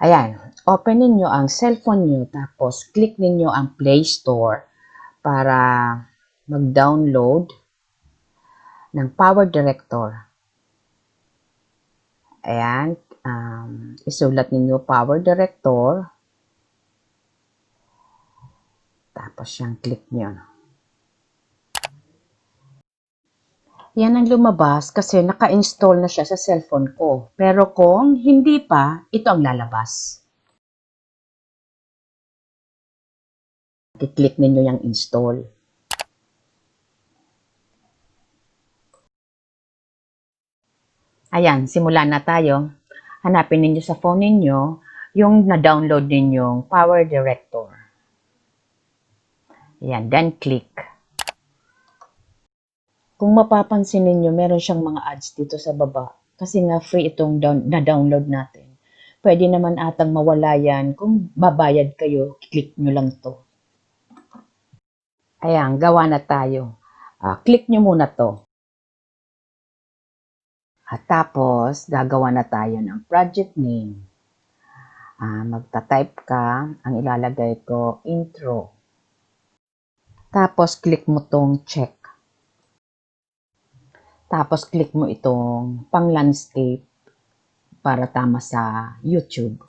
Ayan, open ninyo ang cellphone nyo, tapos click ninyo ang Play Store para mag-download ng Power Director. Ayan, isulat ninyo Power Director, tapos yung click nyo. Yan ang lumabas kasi naka-install na siya sa cellphone ko. Pero kung hindi pa, ito ang lalabas. I-click ninyo yung install. Ayan, simulan na tayo. Hanapin ninyo sa phone ninyo yung na-download ninyong Power Director. Ayan, then click. Kung mapapansin ninyo, meron siyang mga ads dito sa baba. Kasi nga free itong na-download natin. Pwede naman atang mawala yan. Kung babayad kayo, click nyo lang to. Ayan, gawa na tayo. Click nyo muna to. At tapos, gagawa na tayo ng project name. Magta-type ka. Ang ilalagay ko, intro. Tapos, click mo tong check. Tapos, click mo itong pang-landscape para tama sa YouTube.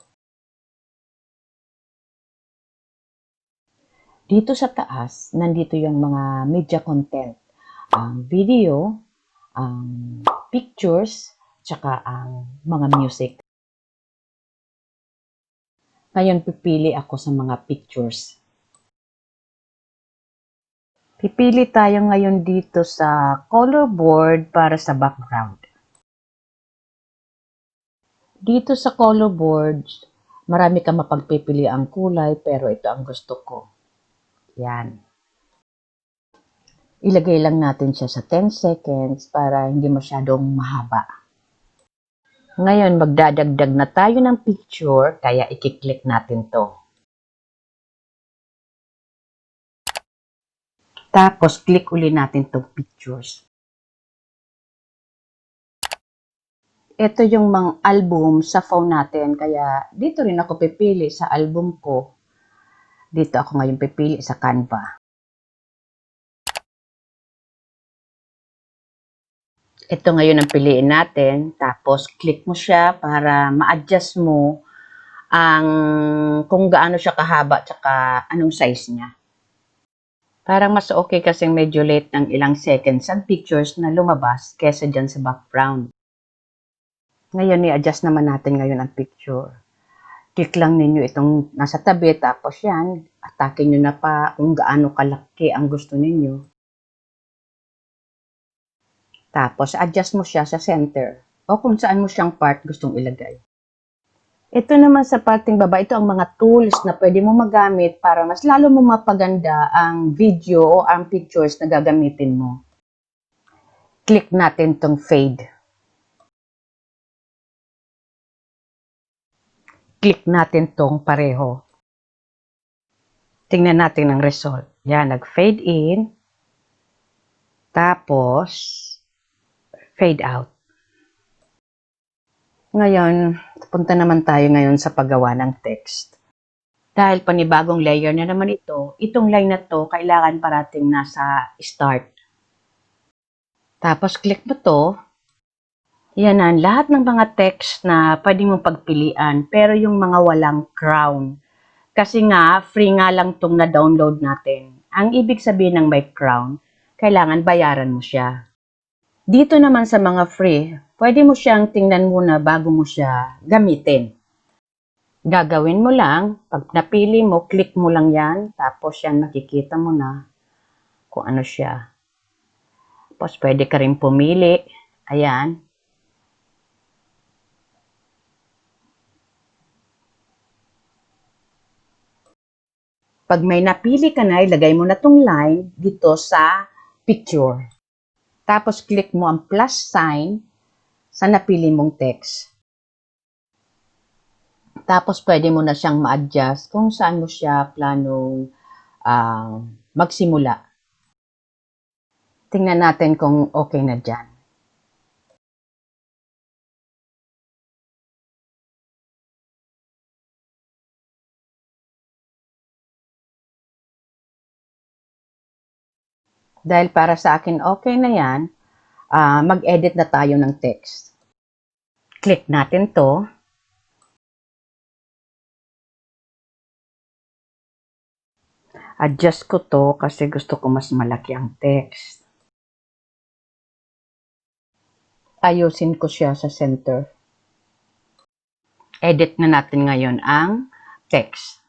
Dito sa taas, nandito yung mga media content. Ang video, ang pictures, tsaka ang mga music. Ngayon, pipili ako sa mga pictures. Pipili tayo ngayon dito sa color board para sa background. Dito sa color board, marami kang mapagpipili ang kulay, pero ito ang gusto ko. Yan. Ilagay lang natin siya sa 10 seconds para hindi masyadong mahaba. Ngayon, magdadagdag na tayo ng picture, kaya i-click natin to. Tapos, click uli natin itong pictures. Ito yung mga album sa phone natin, kaya dito rin ako pipili sa album ko. Dito ako ngayon pipili sa Canva. Ito ngayon ang piliin natin, tapos click mo siya para ma-adjust mo ang kung gaano siya kahaba tsaka anong size niya. Parang mas okay kasi medyo late ng ilang seconds ang pictures na lumabas kesa dyan sa background. Ngayon, i-adjust naman natin ngayon ang picture. Click lang ninyo itong nasa tabi, tapos yan, atakin nyo na pa kung gaano kalaki ang gusto ninyo. Tapos, adjust mo siya sa center o kung saan mo siyang part gustong ilagay. Ito naman sa parting baba, ito ang mga tools na pwede mo magamit para mas lalo mo mapaganda ang video o ang pictures na gagamitin mo. Click natin tong fade. Click natin tong pareho. Tingnan natin ang result. Yan, nag-fade in. Tapos, fade out. Ngayon, punta naman tayo ngayon sa paggawa ng text. Dahil panibagong layer na naman ito, itong line na to, kailangan parating nasa start. Tapos, click mo to. Yan ang lahat ng mga text na pwede mong pagpilian, pero yung mga walang crown. Kasi nga, free nga lang itong na-download natin. Ang ibig sabihin ng may crown, kailangan bayaran mo siya. Dito naman sa mga free, pwede mo siyang tingnan muna bago mo siya gamitin. Gagawin mo lang, pag napili mo, click mo lang yan, tapos yan makikita mo na kung ano siya. Tapos pwede ka rin pumili. Ayan. Pag may napili ka na, ilagay mo na tong line dito sa picture. Tapos click mo ang plus sign sa napili mong text. Tapos pwede mo na siyang ma-adjust kung saan mo siya planong magsimula. Tingnan natin kung okay na dyan. Dahil para sa akin okay na yan, mag-edit na tayo ng text. Click natin to. Adjust ko to kasi gusto ko mas malaki ang text. Ayusin ko siya sa center. Edit na natin ngayon ang text.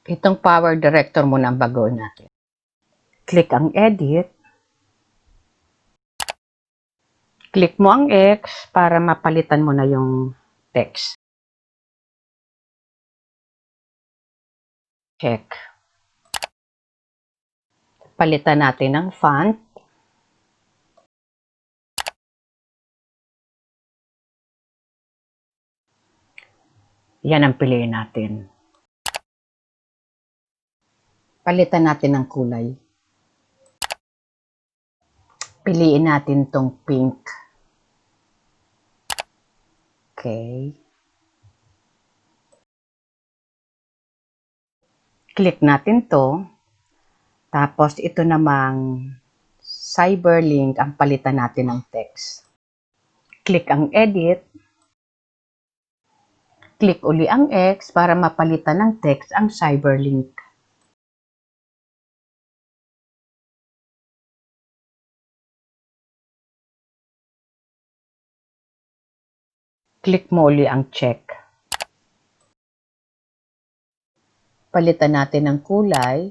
Itong power director muna ang baguhin natin. Click ang edit. Click mo ang X para mapalitan mo na yung text. Check. Palitan natin ang font. Yan ang piliin natin. Palitan natin ang kulay. Piliin natin tong pink. Okay. Click natin to. Tapos ito namang cyberlink ang palitan natin ng text. Click ang edit. Click uli ang X para mapalitan ng text ang cyberlink. Click mo uli ang check. Palitan natin ng kulay.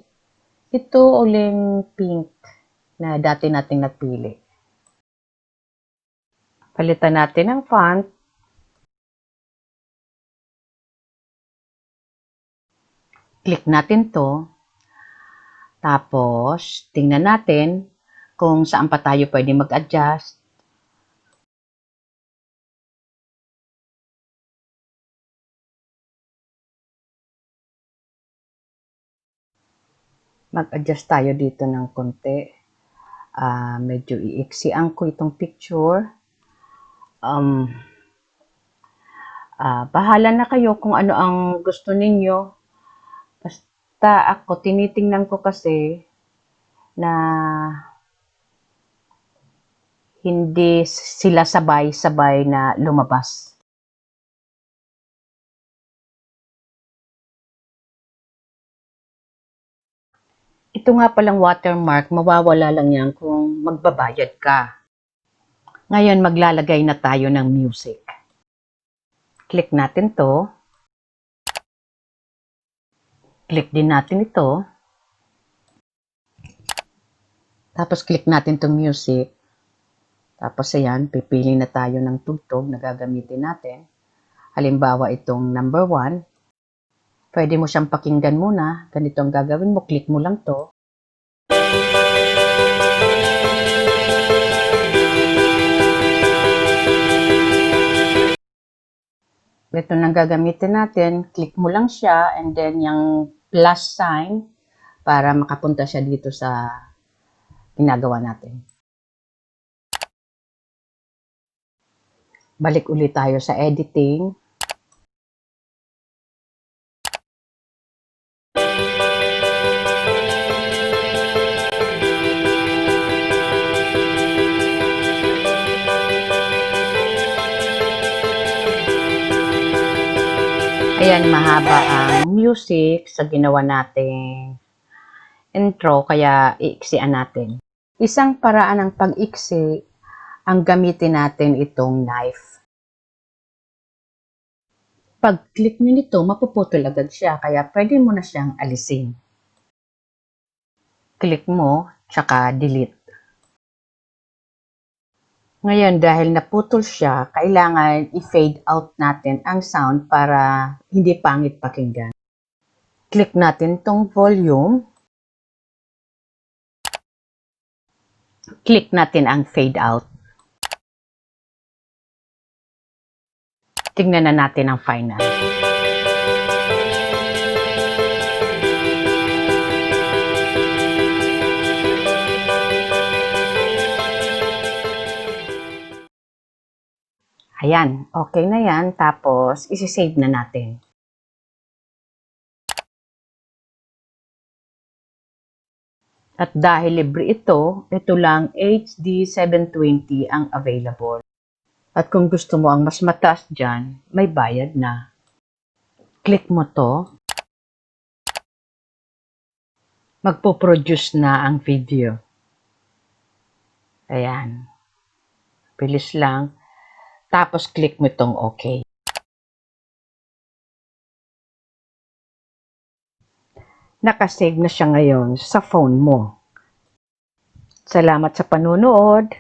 Ito uling pink na dati nating napili. Palitan natin ang font. Click natin to. Tapos, tingnan natin kung saan pa tayo pwede mag-adjust. Mag-adjust tayo dito ng konti. Medyo iiksian ko itong picture. Bahala na kayo kung ano ang gusto ninyo. Basta ako, tinitingnan ko kasi na hindi sila sabay-sabay na lumabas. Ito nga palang watermark, mawawala lang yan kung magbabayad ka. Ngayon, maglalagay na tayo ng music. Click natin to. Click din natin ito. Tapos click natin to music. Tapos ayan, pipili na tayo ng tugtog na gagamitin natin. Halimbawa itong number 1. Pwede mo siyang pakinggan muna. Ganito ang gagawin mo. Click mo lang to. Ito nang gagamitin natin. Click mo lang siya and then yung plus sign para makapunta siya dito sa ginagawa natin. Balik ulit tayo sa editing. Ayan, mahaba ang music sa ginawa nating intro, kaya iiksian natin. Isang paraan ng pag-iksi ang gamitin natin itong knife. Pag-click nyo nito, mapuputol agad siya, kaya pwede mo na siyang alisin. Click mo, tsaka delete. Ngayon, dahil naputol siya, kailangan i-fade out natin ang sound para hindi pangit pakinggan. Click natin tong volume. Click natin ang fade out. Tingnan na natin ang final. Ayan, okay na yan. Tapos, isi-save na natin. At dahil libre ito lang HD 720 ang available. At kung gusto mo ang mas mataas dyan, may bayad na. Click mo to. Magpo-produce na ang video. Ayan. Bilis lang. Tapos click mo itong OK. Nakasave na siya ngayon sa phone mo. Salamat sa panunood.